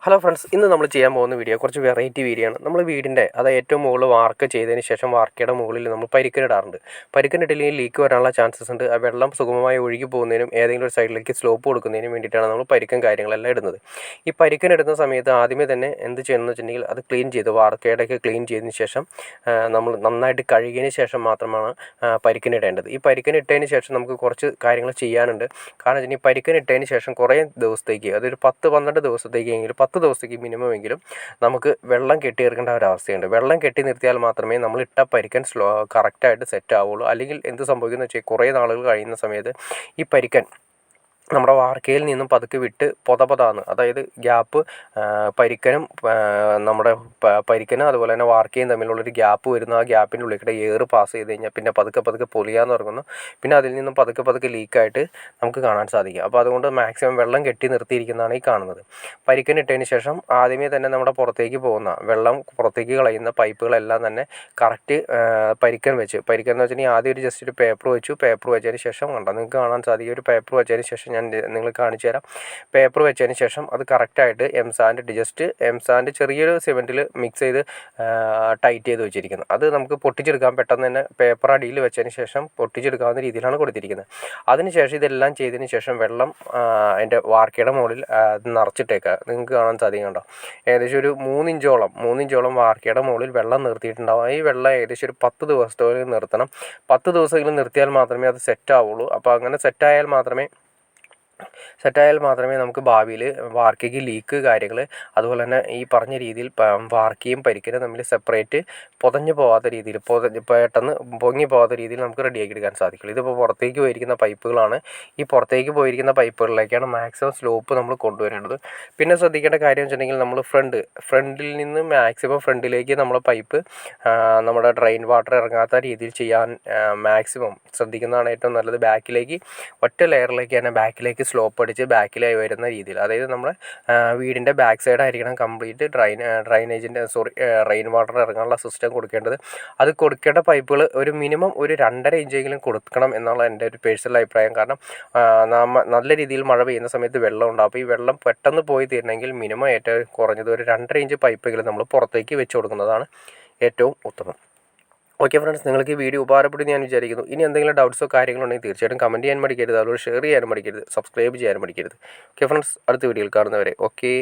Hello friends, ഇന്ന് നമ്മൾ ചെയ്യാൻ പോകുന്ന വീഡിയോ കുറച്ച് വെറൈറ്റി വീഡിയോ ആണ്. നമ്മൾ വീടിൻ്റെ ഏറ്റവും മുകളിൽ വാർക്ക് ചെയ്തതിന് ശേഷം വാർക്കയുടെ മുകളിൽ നമ്മൾ പരിക്കനിടാറുണ്ട്. പരിക്കനിട്ടില്ലെങ്കിൽ ലീക്ക് വരാനുള്ള ചാൻസസ് ഉണ്ട്. ആ വെള്ളം സുഗമമായി ഒഴുകി പോകുന്നതിനും ഏതെങ്കിലും ഒരു സൈഡിലേക്ക് സ്ലോപ്പ് കൊടുക്കുന്നതിനും വേണ്ടിയിട്ടാണ് നമ്മൾ പരിക്കൻ കാര്യങ്ങളെല്ലാം ഇടുന്നത്. ഈ പരിക്കൻ ഇടുന്ന സമയത്ത് ആദ്യമേ തന്നെ എന്ത് ചെയ്യണമെന്ന് വെച്ചിട്ടുണ്ടെങ്കിൽ അത് ക്ലീൻ ചെയ്ത് വാർക്കയുടെയൊക്കെ ക്ലീൻ ചെയ്തതിന് ശേഷം നമ്മൾ നന്നായിട്ട് കഴുകിയതിന് ശേഷം മാത്രമാണ് പരിക്കനിടേണ്ടത്. ഈ പരിക്കനിട്ടതിന് ശേഷം നമുക്ക് കുറച്ച് കാര്യങ്ങൾ ചെയ്യാനുണ്ട്. കാരണം വെച്ചാൽ ഈ പരിക്കനിട്ടതിന് ശേഷം കുറേ ദിവസത്തേക്ക്, അതൊരു 10-12 ദിവസത്തേക്കെങ്കിലും 10 ദിവസത്തേക്ക് മിനിമം എങ്കിലും നമുക്ക് വെള്ളം കെട്ടി നിർത്തേണ്ട ഒരവസ്ഥയുണ്ട്. വെള്ളം കെട്ടി നിർത്തിയാൽ മാത്രമേ നമ്മൾ ഇട്ട പരിക്കൻ കറക്റ്റായിട്ട് സെറ്റ് ആവുള്ളൂ. അല്ലെങ്കിൽ എന്ത് സംഭവിക്കുന്നത് വെച്ചാൽ കുറേ നാളുകൾ കഴിയുന്ന സമയത്ത് ഈ പരിക്കൻ നമ്മുടെ വാർക്കയിൽ നിന്നും പതുക്കെ വിട്ട് പൊതപൊതാന്ന്, അതായത് ഗ്യാപ്പ് പരിക്കനും നമ്മുടെ പരിക്കനും അതുപോലെ തന്നെ വാർക്കയും തമ്മിലുള്ളൊരു ഗ്യാപ്പ് വരുന്നു. ആ ഗ്യാപ്പിൻ്റെ ഉള്ളിൽ എയർ പാസ് ചെയ്ത് കഴിഞ്ഞാൽ പിന്നെ പതുക്കെ പൊളിയാൻ തുടങ്ങുന്നു. പിന്നെ അതിൽ നിന്നും പതുക്കെ ലീക്കായിട്ട് നമുക്ക് കാണാൻ സാധിക്കും. അപ്പോൾ അതുകൊണ്ട് മാക്സിമം വെള്ളം കെട്ടി നിർത്തിയിരിക്കുന്നതാണ് ഈ കാണുന്നത്. പരിക്കൻ ഇട്ടതിന് ശേഷം ആദ്യമേ തന്നെ നമ്മുടെ പുറത്തേക്ക് പോകുന്ന വെള്ളം പുറത്തേക്ക് കളയുന്ന പൈപ്പുകളെല്ലാം തന്നെ കറക്റ്റ് പരിക്കൻ എന്ന് വെച്ചിട്ടുണ്ടെങ്കിൽ ആദ്യം ഒരു ജസ്റ്റ് ഒരു പേപ്പർ വെച്ചതിന് ശേഷം കണ്ടോ നിങ്ങൾക്ക് കാണാൻ സാധിക്കും. ഒരു പേപ്പർ വെച്ചതിന് ശേഷം ഞാൻ നിങ്ങൾ കാണിച്ചു തരാം. പേപ്പർ വെച്ചതിന് ശേഷം അത് കറക്റ്റായിട്ട് എംസാൻഡ് ചെറിയൊരു സിമെൻറ്റിൽ മിക്സ് ചെയ്ത് ടൈറ്റ് ചെയ്ത് വെച്ചിരിക്കുന്നത്. അത് നമുക്ക് പൊട്ടിച്ചെടുക്കാൻ പെട്ടെന്ന് തന്നെ പേപ്പർ അടിയിൽ വെച്ചതിന് ശേഷം പൊട്ടിച്ചെടുക്കാവുന്ന രീതിയിലാണ് കൊടുത്തിരിക്കുന്നത്. അതിനുശേഷം ഇതെല്ലാം ചെയ്തതിന് ശേഷം വെള്ളം അതിൻ്റെ വാർക്കയുടെ മുകളിൽ നിറച്ചിട്ടേക്കുക. നിങ്ങൾക്ക് കാണാൻ സാധിക്കും കണ്ടോ. ഏകദേശം ഒരു 3 ഇഞ്ചോളം വാർക്കയുടെ മുകളിൽ വെള്ളം നിർത്തിയിട്ടുണ്ടാവും. ഈ വെള്ളം ഏകദേശം ഒരു 10 ദിവസത്തോളം നിർത്തണം. 10 ദിവസമെങ്കിലും നിർത്തിയാൽ മാത്രമേ അത് സെറ്റ് ആവുള്ളൂ. അപ്പോൾ അങ്ങനെ സെറ്റായാൽ മാത്രമേ നമുക്ക് ഭാവിയിൽ വാർക്കയ്ക്ക് ലീക്ക് കാര്യങ്ങൾ അതുപോലെ തന്നെ ഈ പറഞ്ഞ രീതിയിൽ വാർക്കയും പരിക്കനും തമ്മിൽ സെപ്പറേറ്റ് പൊതഞ്ഞു പോകാത്ത രീതിയിൽ പെട്ടെന്ന് പൊങ്ങി പോകാത്ത രീതിയിൽ നമുക്ക് റെഡിയാക്കി എടുക്കാൻ സാധിക്കുള്ളൂ. ഇതിപ്പോൾ പുറത്തേക്ക് പോയിരിക്കുന്ന പൈപ്പുകളാണ്. ഈ പുറത്തേക്ക് പോയിരിക്കുന്ന പൈപ്പുകളിലേക്കാണ് മാക്സിമം സ്ലോപ്പ് നമ്മൾ കൊണ്ടുവരേണ്ടത്. പിന്നെ ശ്രദ്ധിക്കേണ്ട കാര്യം വെച്ചിട്ടുണ്ടെങ്കിൽ നമ്മൾ ഫ്രണ്ടിൽ നിന്ന് മാക്സിമം ഫ്രണ്ടിലേക്ക് നമ്മൾ പൈപ്പ് നമ്മുടെ ഡ്രെയിൻ വാട്ടർ ഇറങ്ങാത്ത രീതിയിൽ ചെയ്യാൻ മാക്സിമം ശ്രദ്ധിക്കുന്നതാണ് ഏറ്റവും നല്ലത്. ബാക്കിലേക്ക് ഒറ്റ ലെയറിലേക്ക് തന്നെ ബാക്കിലേക്ക് സ്ലോപ്പ് അടിച്ച് ബാക്കിലായി വരുന്ന രീതിയിൽ, അതായത് നമ്മുടെ വീടിൻ്റെ ബാക്ക് സൈഡ് ആയിരിക്കണം കംപ്ലീറ്റ് റെയിൻ വാട്ടർ ഇറങ്ങാനുള്ള സിസ്റ്റം കൊടുക്കേണ്ടത്. അത് കൊടുക്കേണ്ട പൈപ്പുകൾ ഒരു മിനിമം ഒരു 2.5 ഇഞ്ചെങ്കിലും കൊടുക്കണം എന്നുള്ള എൻ്റെ ഒരു പേഴ്സണൽ അഭിപ്രായം. കാരണം നല്ല രീതിയിൽ മഴ പെയ്യുന്ന സമയത്ത് വെള്ളം ഉണ്ടാകും. അപ്പോൾ ഈ വെള്ളം പെട്ടെന്ന് പോയി തീരണമെങ്കിൽ മിനിമം ഏറ്റവും കുറഞ്ഞത് ഒരു 2.5 ഇഞ്ച് പൈപ്പെങ്കിലും നമ്മൾ പുറത്തേക്ക് വെച്ച് കൊടുക്കുന്നതാണ് ഏറ്റവും ഉത്തമം. ഓക്കെ ഫ്രണ്ട്സ്, നിങ്ങൾക്ക് ഈ വീഡിയോ ഉപകാരപ്പെടും ഞാൻ വിചാരിക്കുന്നു. ഇനി എന്തെങ്കിലും ഡൗട്ട്സോ കാര്യങ്ങളോ ഉണ്ടെങ്കിൽ തീർച്ചയായിട്ടും കമൻറ്റ് ചെയ്യാൻ മടിക്കരുത്. അതുപോലെ ഷെയർ ചെയ്യാനും മടിക്കരുത്, സബ്സ്ക്രൈബ് ചെയ്യാനും മടിക്കരുത്. ഓക്കെ ഫ്രണ്ട്സ്, അടുത്ത വീഡിയോയിൽ കാണുന്നവരെ ഓക്കെ.